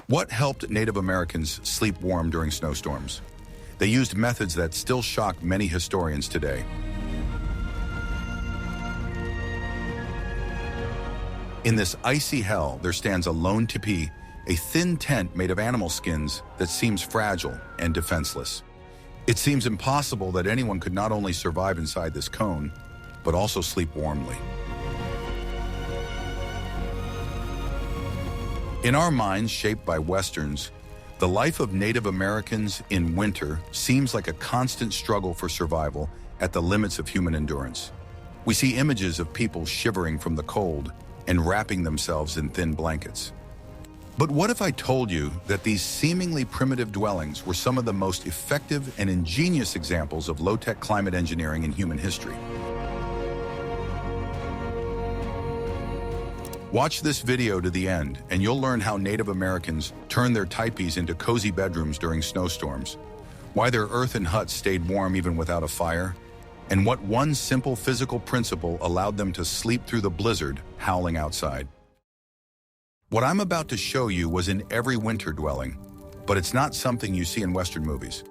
What helped Native Americans sleep warm during snowstorms? They used methods that still shock many historians today. In this icy hell, there stands a lone tipi, a thin tent made of animal skins that seems fragile and defenseless. It seems impossible that anyone could not only survive inside this cone, but also sleep warmly. In our minds shaped by Westerns, the life of Native Americans in winter seems like a constant struggle for survival at the limits of human endurance. We see images of people shivering from the cold and wrapping themselves in thin blankets. But what if I told you that these seemingly primitive dwellings were some of the most effective and ingenious examples of low-tech climate engineering in human history? Watch this video to the end, and you'll learn how Native Americans turned their tipis into cozy bedrooms during snowstorms, why their earthen huts stayed warm even without a fire, and what one simple physical principle allowed them to sleep through the blizzard howling outside. What I'm about to show you was in every winter dwelling, but it's not something you see in Western movies.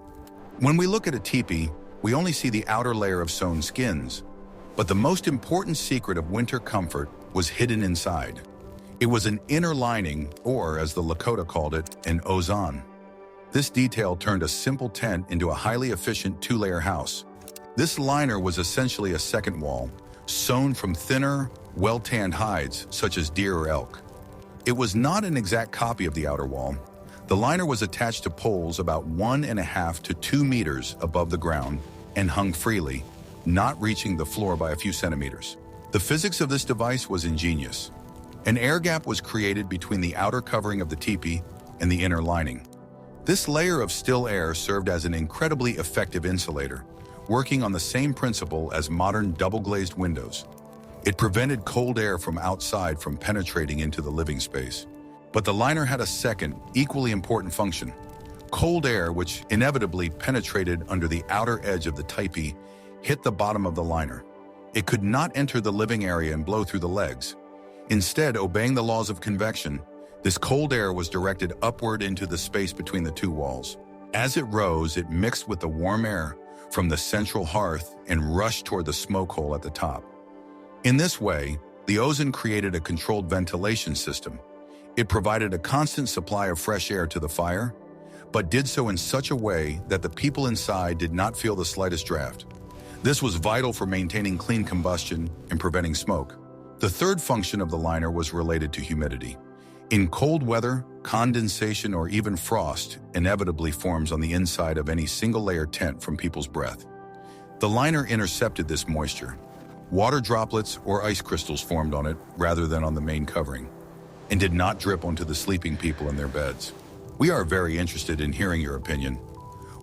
When we look at a teepee, we only see the outer layer of sewn skins, but the most important secret of winter comfort was hidden inside. It was an inner lining, or as the Lakota called it, an ozan. This detail turned a simple tent into a highly efficient two-layer house. This liner was essentially a second wall, sewn from thinner, well-tanned hides, such as deer or elk. It was not an exact copy of the outer wall. The liner was attached to poles about 1.5 to 2 meters above the ground and hung freely, not reaching the floor by a few centimeters. The physics of this device was ingenious. An air gap was created between the outer covering of the teepee and the inner lining. This layer of still air served as an incredibly effective insulator, working on the same principle as modern double-glazed windows. It prevented cold air from outside from penetrating into the living space. But the liner had a second, equally important function. Cold air, which inevitably penetrated under the outer edge of the teepee, hit the bottom of the liner. It could not enter the living area and blow through the legs. Instead, obeying the laws of convection, this cold air was directed upward into the space between the two walls. As it rose, it mixed with the warm air from the central hearth and rushed toward the smoke hole at the top. In this way, the ozan created a controlled ventilation system. It provided a constant supply of fresh air to the fire, but did so in such a way that the people inside did not feel the slightest draft. This was vital for maintaining clean combustion and preventing smoke. The third function of the liner was related to humidity. In cold weather, condensation or even frost inevitably forms on the inside of any single-layer tent from people's breath. The liner intercepted this moisture. Water droplets or ice crystals formed on it rather than on the main covering, and did not drip onto the sleeping people in their beds. We are very interested in hearing your opinion.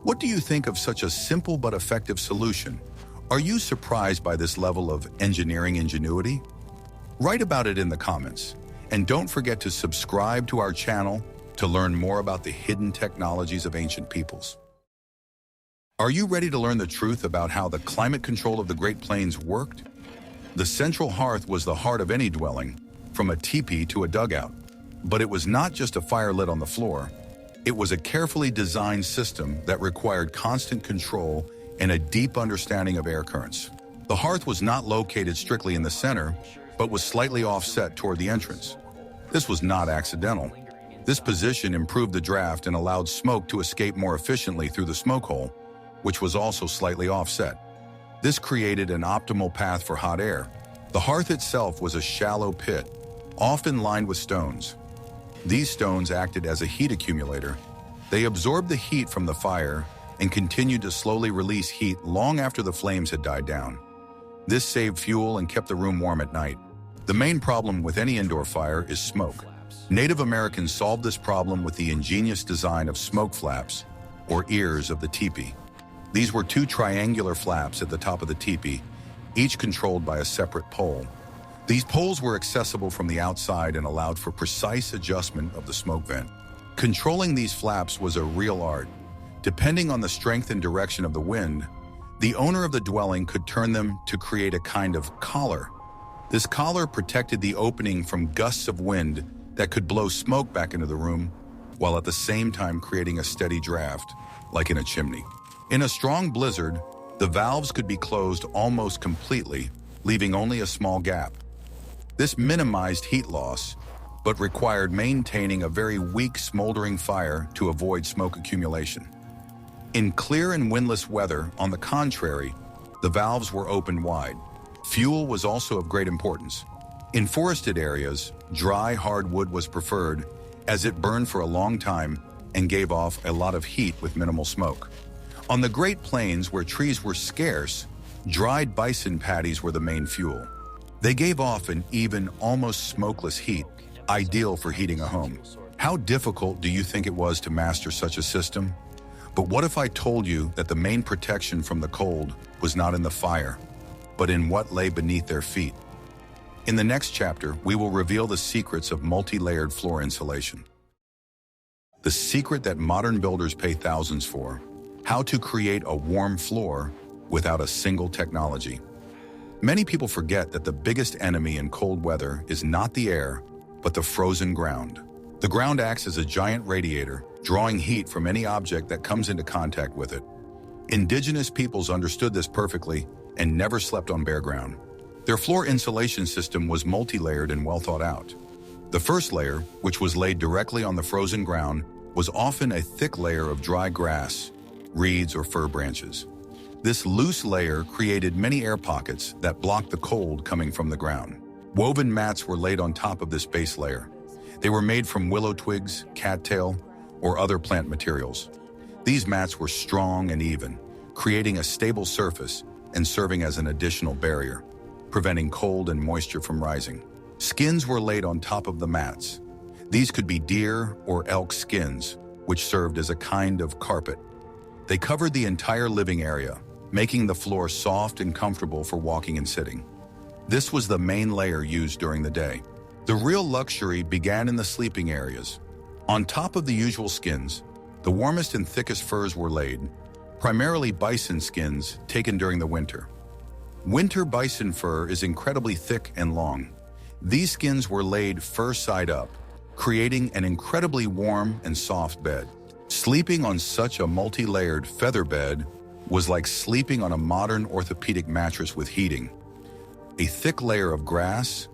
What do you think of such a simple but effective solution? Are you surprised by this level of engineering ingenuity? Write about it in the comments. And don't forget to subscribe to our channel to learn more about the hidden technologies of ancient peoples. Are you ready to learn the truth about how the climate control of the Great Plains worked? The central hearth was the heart of any dwelling, from a teepee to a dugout. But it was not just a fire lit on the floor. It was a carefully designed system that required constant control and a deep understanding of air currents. The hearth was not located strictly in the center, but was slightly offset toward the entrance. This was not accidental. This position improved the draft and allowed smoke to escape more efficiently through the smoke hole, which was also slightly offset. This created an optimal path for hot air. The hearth itself was a shallow pit, often lined with stones. These stones acted as a heat accumulator. They absorbed the heat from the fire and continued to slowly release heat long after the flames had died down. This saved fuel and kept the room warm at night. The main problem with any indoor fire is smoke. Native Americans solved this problem with the ingenious design of smoke flaps, or ears of the teepee. These were two triangular flaps at the top of the teepee, each controlled by a separate pole. These poles were accessible from the outside and allowed for precise adjustment of the smoke vent. Controlling these flaps was a real art. Depending on the strength and direction of the wind, the owner of the dwelling could turn them to create a kind of collar. This collar protected the opening from gusts of wind that could blow smoke back into the room, while at the same time creating a steady draft, like in a chimney. In a strong blizzard, the valves could be closed almost completely, leaving only a small gap. This minimized heat loss, but required maintaining a very weak smoldering fire to avoid smoke accumulation. In clear and windless weather, on the contrary, the valves were opened wide. Fuel was also of great importance. In forested areas, dry, hard wood was preferred, as it burned for a long time and gave off a lot of heat with minimal smoke. On the Great Plains, where trees were scarce, dried bison patties were the main fuel. They gave off an even, almost smokeless heat, ideal for heating a home. How difficult do you think it was to master such a system? But what if I told you that the main protection from the cold was not in the fire, but in what lay beneath their feet? In the next chapter, we will reveal the secrets of multi-layered floor insulation. The secret that modern builders pay thousands for: how to create a warm floor without a single technology. Many people forget that the biggest enemy in cold weather is not the air, but the frozen ground. The ground acts as a giant radiator, drawing heat from any object that comes into contact with it. Indigenous peoples understood this perfectly and never slept on bare ground. Their floor insulation system was multi-layered and well thought out. The first layer, which was laid directly on the frozen ground, was often a thick layer of dry grass, reeds, or fir branches. This loose layer created many air pockets that blocked the cold coming from the ground. Woven mats were laid on top of this base layer. They were made from willow twigs, cattail, or other plant materials. These mats were strong and even, creating a stable surface and serving as an additional barrier, preventing cold and moisture from rising. Skins were laid on top of the mats. These could be deer or elk skins, which served as a kind of carpet. They covered the entire living area, making the floor soft and comfortable for walking and sitting. This was the main layer used during the day. The real luxury began in the sleeping areas. On top of the usual skins, the warmest and thickest furs were laid, primarily bison skins taken during the winter. Winter bison fur is incredibly thick and long. These skins were laid fur side up, creating an incredibly warm and soft bed. Sleeping on such a multi-layered feather bed was like sleeping on a modern orthopedic mattress with heating. A thick layer of grass,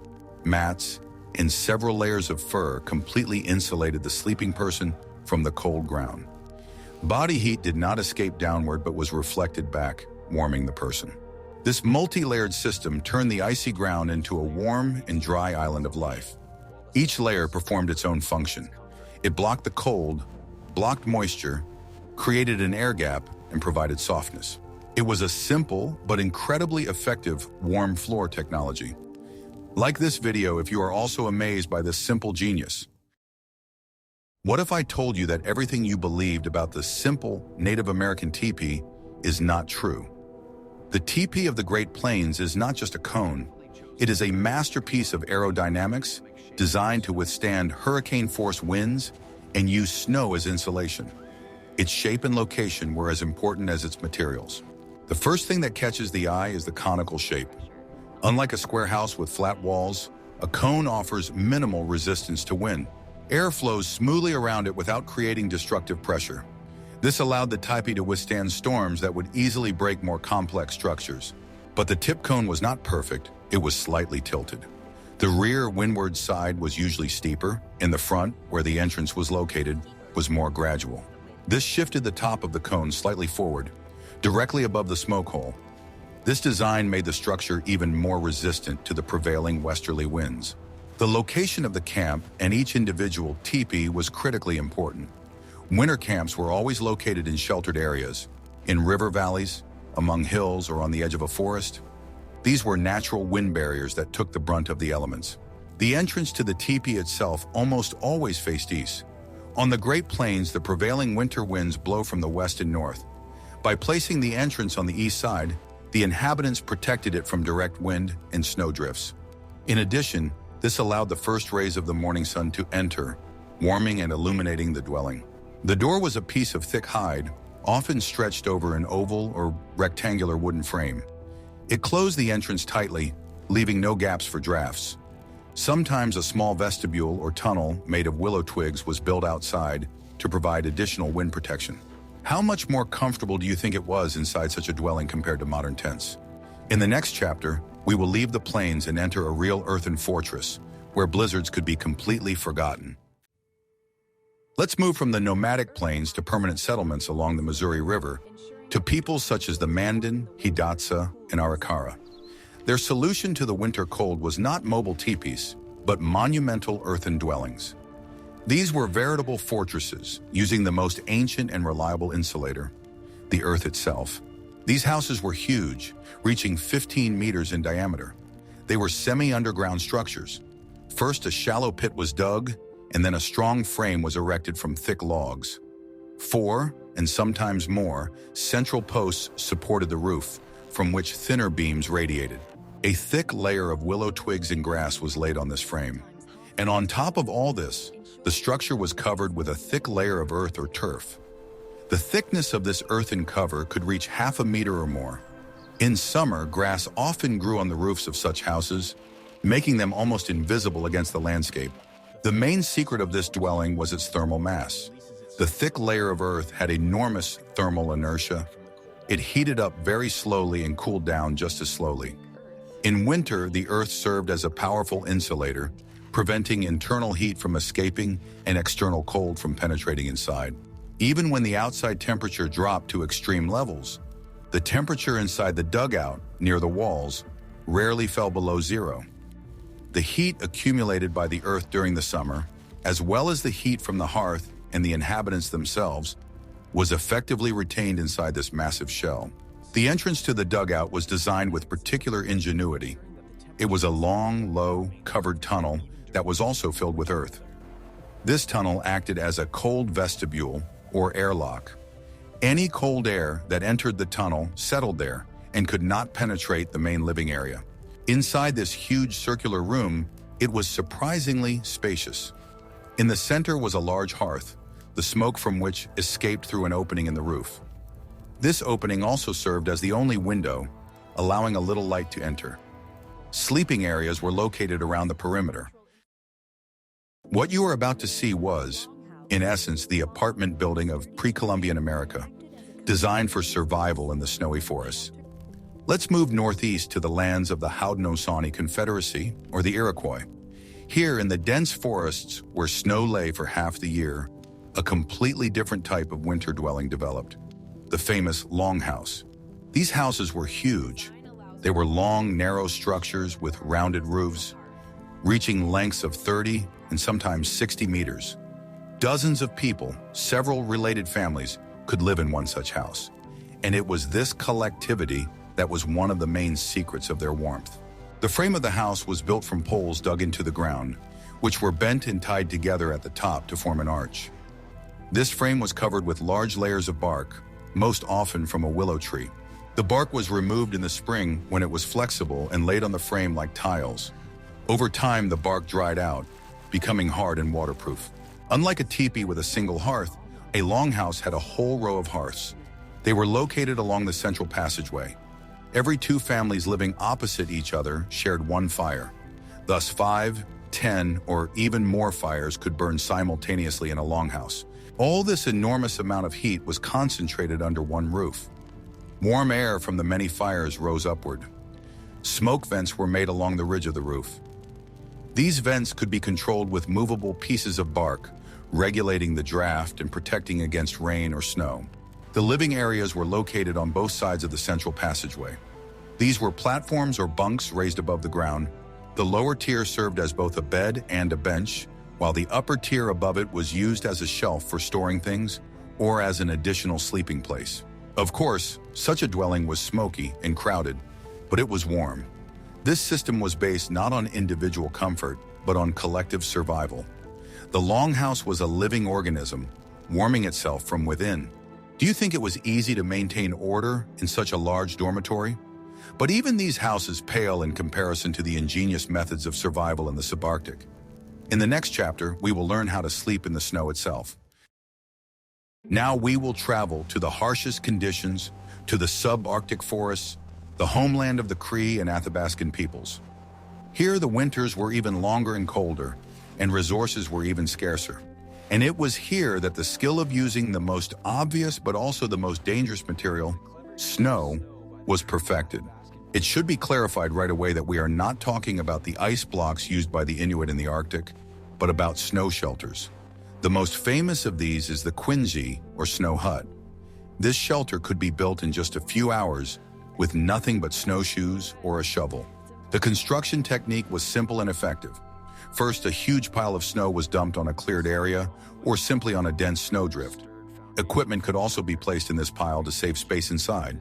mats, and several layers of fur completely insulated the sleeping person from the cold ground. Body heat did not escape downward but was reflected back, warming the person. This multi-layered system turned the icy ground into a warm and dry island of life. Each layer performed its own function. It blocked the cold, blocked moisture, created an air gap, and provided softness. It was a simple but incredibly effective warm floor technology. Like this video if you are also amazed by this simple genius. What if I told you that everything you believed about the simple Native American teepee is not true? The teepee of the Great Plains is not just a cone. It is a masterpiece of aerodynamics designed to withstand hurricane-force winds and use snow as insulation. Its shape and location were as important as its materials. The first thing that catches the eye is the conical shape. Unlike a square house with flat walls, a cone offers minimal resistance to wind. Air flows smoothly around it without creating destructive pressure. This allowed the teepee to withstand storms that would easily break more complex structures. But the tip cone was not perfect, it was slightly tilted. The rear windward side was usually steeper, and the front, where the entrance was located, was more gradual. This shifted the top of the cone slightly forward, directly above the smoke hole. This design made the structure even more resistant to the prevailing westerly winds. The location of the camp and each individual teepee was critically important. Winter camps were always located in sheltered areas, in river valleys, among hills, or on the edge of a forest. These were natural wind barriers that took the brunt of the elements. The entrance to the teepee itself almost always faced east. On the Great Plains, the prevailing winter winds blow from the west and north. By placing the entrance on the east side, the inhabitants protected it from direct wind and snow drifts. In addition, this allowed the first rays of the morning sun to enter, warming and illuminating the dwelling. The door was a piece of thick hide, often stretched over an oval or rectangular wooden frame. It closed the entrance tightly, leaving no gaps for drafts. Sometimes a small vestibule or tunnel made of willow twigs was built outside, to provide additional wind protection. How much more comfortable do you think it was inside such a dwelling compared to modern tents? In the next chapter, we will leave the plains and enter a real earthen fortress, where blizzards could be completely forgotten. Let's move from the nomadic plains to permanent settlements along the Missouri River, to peoples such as the Mandan, Hidatsa, and Iroquois. Their solution to the winter cold was not mobile tipis, but monumental earthen dwellings. These were veritable fortresses, using the most ancient and reliable insulator, the earth itself. These houses were huge, reaching 15 meters in diameter. They were semi-underground structures. First, a shallow pit was dug, and then a strong frame was erected from thick logs. 4, and sometimes more, central posts supported the roof, from which thinner beams radiated. A thick layer of willow twigs and grass was laid on this frame. And on top of all this, the structure was covered with a thick layer of earth or turf. The thickness of this earthen cover could reach half a meter or more. In summer, grass often grew on the roofs of such houses, making them almost invisible against the landscape. The main secret of this dwelling was its thermal mass. The thick layer of earth had enormous thermal inertia. It heated up very slowly and cooled down just as slowly. In winter, the earth served as a powerful insulator, preventing internal heat from escaping and external cold from penetrating inside. Even when the outside temperature dropped to extreme levels, the temperature inside the dugout, near the walls, rarely fell below zero. The heat accumulated by the earth during the summer, as well as the heat from the hearth and the inhabitants themselves, was effectively retained inside this massive shell. The entrance to the dugout was designed with particular ingenuity. It was a long, low, covered tunnel that was also filled with earth. This tunnel acted as a cold vestibule, or airlock. Any cold air that entered the tunnel settled there and could not penetrate the main living area. Inside this huge circular room, it was surprisingly spacious. In the center was a large hearth, the smoke from which escaped through an opening in the roof. This opening also served as the only window, allowing a little light to enter. Sleeping areas were located around the perimeter. What you are about to see was, in essence, the apartment building of pre-Columbian America, designed for survival in the snowy forests. Let's move northeast to the lands of the Haudenosaunee Confederacy, or the Iroquois. Here, in the dense forests where snow lay for half the year, a completely different type of winter dwelling developed, the famous Longhouse. These houses were huge. They were long, narrow structures with rounded roofs, reaching lengths of 30 and sometimes 60 meters. Dozens of people, several related families, could live in one such house. And it was this collectivity that was one of the main secrets of their warmth. The frame of the house was built from poles dug into the ground, which were bent and tied together at the top to form an arch. This frame was covered with large layers of bark, most often from a willow tree. The bark was removed in the spring when it was flexible and laid on the frame like tiles. Over time, the bark dried out, becoming hard and waterproof. Unlike a teepee with a single hearth, a longhouse had a whole row of hearths. They were located along the central passageway. Every 2 families living opposite each other shared one fire. Thus 5, 10, or even more fires could burn simultaneously in a longhouse. All this enormous amount of heat was concentrated under one roof. Warm air from the many fires rose upward. Smoke vents were made along the ridge of the roof. These vents could be controlled with movable pieces of bark, regulating the draft and protecting against rain or snow. The living areas were located on both sides of the central passageway. These were platforms or bunks raised above the ground. The lower tier served as both a bed and a bench, while the upper tier above it was used as a shelf for storing things or as an additional sleeping place. Of course, such a dwelling was smoky and crowded, but it was warm. This system was based not on individual comfort, but on collective survival. The longhouse was a living organism, warming itself from within. Do you think it was easy to maintain order in such a large dormitory? But even these houses pale in comparison to the ingenious methods of survival in the Subarctic. In the next chapter, we will learn how to sleep in the snow itself. Now we will travel to the harshest conditions, to the subarctic forests, the homeland of the Cree and Athabascan peoples. Here the winters were even longer and colder, and resources were even scarcer. And it was here that the skill of using the most obvious but also the most dangerous material, snow, was perfected. It should be clarified right away that we are not talking about the ice blocks used by the Inuit in the Arctic, but about snow shelters. The most famous of these is the quinzhee, or snow hut. This shelter could be built in just a few hours with nothing but snowshoes or a shovel. The construction technique was simple and effective. First, a huge pile of snow was dumped on a cleared area or simply on a dense snowdrift. Equipment could also be placed in this pile to save space inside.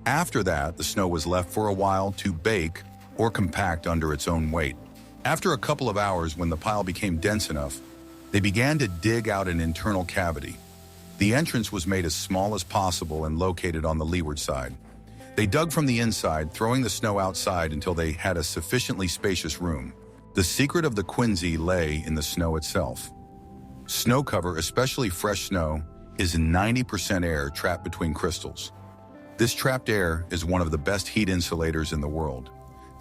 After that, the snow was left for a while to bake or compact under its own weight. After a couple of hours, when the pile became dense enough, they began to dig out an internal cavity. The entrance was made as small as possible and located on the leeward side. They dug from the inside, throwing the snow outside until they had a sufficiently spacious room. The secret of the quinzhee lay in the snow itself. Snow cover, especially fresh snow, is 90% air trapped between crystals. This trapped air is one of the best heat insulators in the world.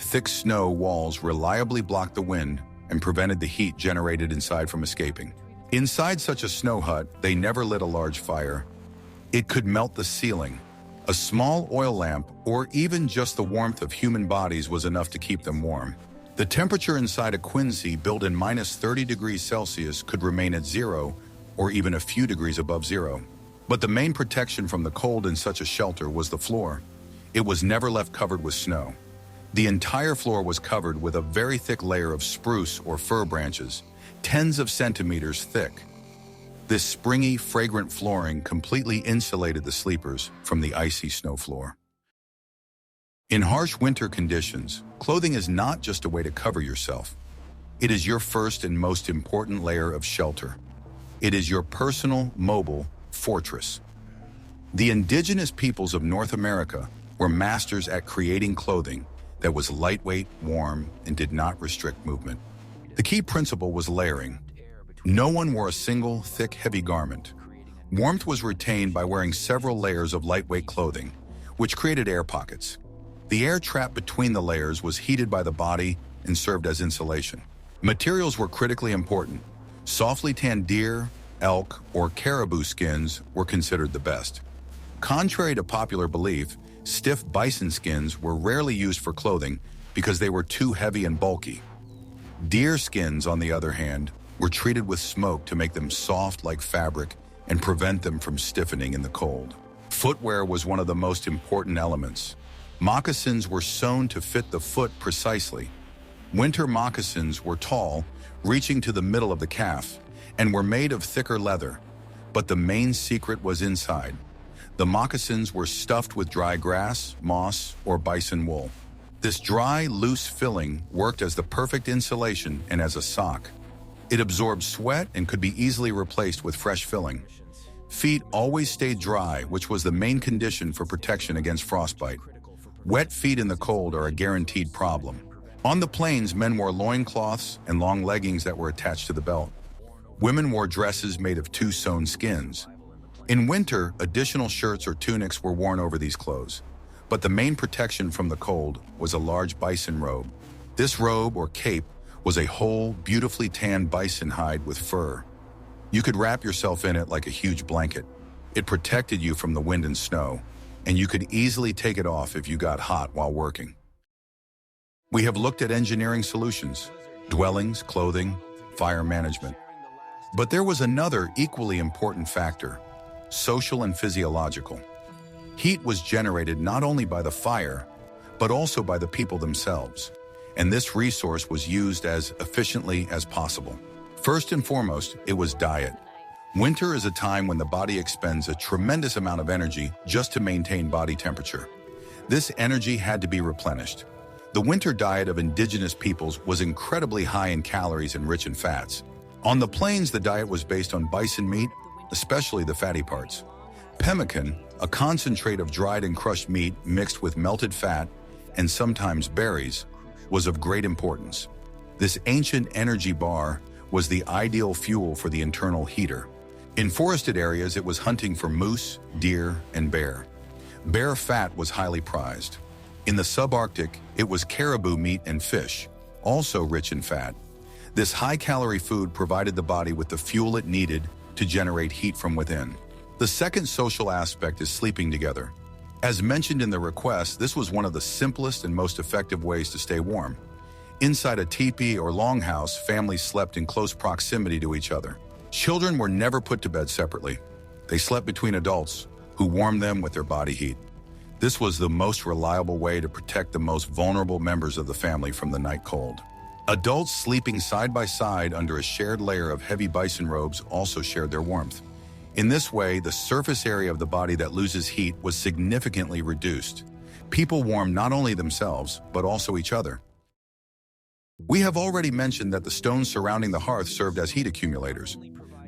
Thick snow walls reliably blocked the wind and prevented the heat generated inside from escaping. Inside such a snow hut, they never lit a large fire. It could melt the ceiling. A small oil lamp, or even just the warmth of human bodies, was enough to keep them warm. The temperature inside a quinzhee built in -30 degrees Celsius could remain at zero or even a few degrees above zero. But the main protection from the cold in such a shelter was the floor. It was never left covered with snow. The entire floor was covered with a very thick layer of spruce or fir branches, tens of centimeters thick. This springy, fragrant flooring completely insulated the sleepers from the icy snow floor. In harsh winter conditions, clothing is not just a way to cover yourself. It is your first and most important layer of shelter. It is your personal, mobile fortress. The indigenous peoples of North America were masters at creating clothing that was lightweight, warm, and did not restrict movement. The key principle was layering. No one wore a single, thick, heavy garment. Warmth was retained by wearing several layers of lightweight clothing, which created air pockets. The air trapped between the layers was heated by the body and served as insulation. Materials were critically important. Softly tanned deer, elk, or caribou skins were considered the best. Contrary to popular belief, stiff bison skins were rarely used for clothing because they were too heavy and bulky. Deer skins, on the other hand, were treated with smoke to make them soft like fabric and prevent them from stiffening in the cold. Footwear was one of the most important elements. Moccasins were sewn to fit the foot precisely. Winter moccasins were tall, reaching to the middle of the calf, and were made of thicker leather. But the main secret was inside. The moccasins were stuffed with dry grass, moss, or bison wool. This dry, loose filling worked as the perfect insulation and as a sock. It absorbed sweat and could be easily replaced with fresh filling. Feet always stayed dry, which was the main condition for protection against frostbite. Wet feet in the cold are a guaranteed problem. On the plains, men wore loincloths and long leggings that were attached to the belt. Women wore dresses made of two-sewn skins. In winter, additional shirts or tunics were worn over these clothes. But the main protection from the cold was a large bison robe. This robe, or cape, was a whole, beautifully tanned bison hide with fur. You could wrap yourself in it like a huge blanket. It protected you from the wind and snow, and you could easily take it off if you got hot while working. We have looked at engineering solutions, dwellings, clothing, fire management. But there was another equally important factor, social and physiological. Heat was generated not only by the fire, but also by the people themselves, and this resource was used as efficiently as possible. First and foremost, it was diet. Winter is a time when the body expends a tremendous amount of energy just to maintain body temperature. This energy had to be replenished. The winter diet of indigenous peoples was incredibly high in calories and rich in fats. On the plains, the diet was based on bison meat, especially the fatty parts. Pemmican, a concentrate of dried and crushed meat mixed with melted fat and sometimes berries, was of great importance. This ancient energy bar was the ideal fuel for the internal heater. In forested areas, it was hunting for moose, deer, and bear. Bear fat was highly prized. In the Subarctic, it was caribou meat and fish, also rich in fat. This high-calorie food provided the body with the fuel it needed to generate heat from within. The second social aspect is sleeping together. As mentioned in the request, this was one of the simplest and most effective ways to stay warm. Inside a teepee or longhouse, families slept in close proximity to each other. Children were never put to bed separately. They slept between adults, who warmed them with their body heat. This was the most reliable way to protect the most vulnerable members of the family from the night cold. Adults sleeping side by side under a shared layer of heavy bison robes also shared their warmth. In this way, the surface area of the body that loses heat was significantly reduced. People warmed not only themselves, but also each other. We have already mentioned that the stones surrounding the hearth served as heat accumulators,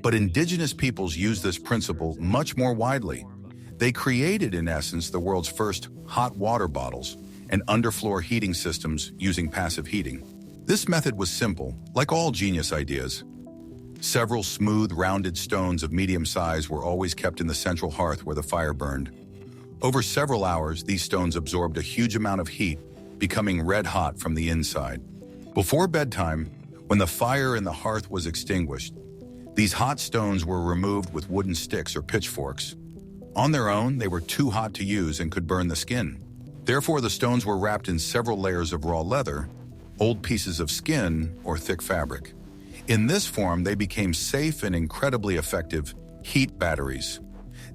but indigenous peoples used this principle much more widely. They created, in essence, the world's first hot water bottles and underfloor heating systems using passive heating. This method was simple, like all genius ideas. Several smooth, rounded stones of medium size were always kept in the central hearth where the fire burned. Over several hours, these stones absorbed a huge amount of heat, becoming red hot from the inside. Before bedtime, when the fire in the hearth was extinguished, these hot stones were removed with wooden sticks or pitchforks. On their own, they were too hot to use and could burn the skin. Therefore, the stones were wrapped in several layers of raw leather, old pieces of skin, or thick fabric. In this form, they became safe and incredibly effective heat batteries.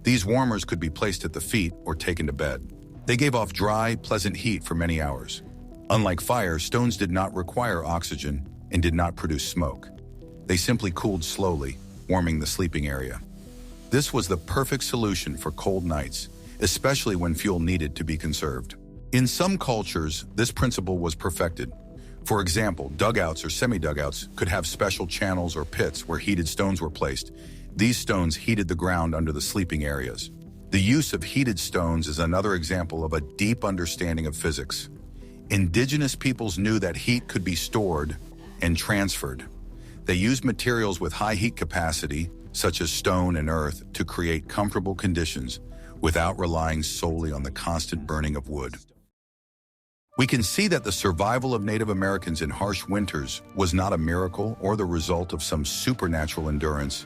These warmers could be placed at the feet or taken to bed. They gave off dry, pleasant heat for many hours. Unlike fire, stones did not require oxygen and did not produce smoke. They simply cooled slowly, warming the sleeping area. This was the perfect solution for cold nights, especially when fuel needed to be conserved. In some cultures, this principle was perfected. For example, dugouts or semi-dugouts could have special channels or pits where heated stones were placed. These stones heated the ground under the sleeping areas. The use of heated stones is another example of a deep understanding of physics. Indigenous peoples knew that heat could be stored and transferred. They used materials with high heat capacity, such as stone and earth, to create comfortable conditions without relying solely on the constant burning of wood. We can see that the survival of Native Americans in harsh winters was not a miracle or the result of some supernatural endurance.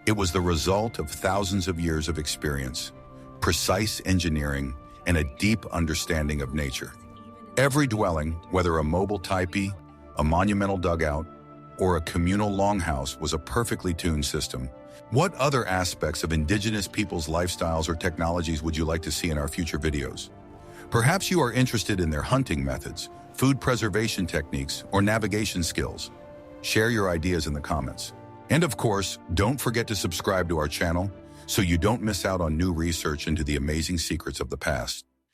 It was the result of thousands of years of experience, precise engineering, and a deep understanding of nature. Every dwelling, whether a mobile tipi, a monumental dugout, or a communal longhouse, was a perfectly tuned system. What other aspects of indigenous people's lifestyles or technologies would you like to see in our future videos? Perhaps you are interested in their hunting methods, food preservation techniques, or navigation skills. Share your ideas in the comments. And of course, don't forget to subscribe to our channel so you don't miss out on new research into the amazing secrets of the past.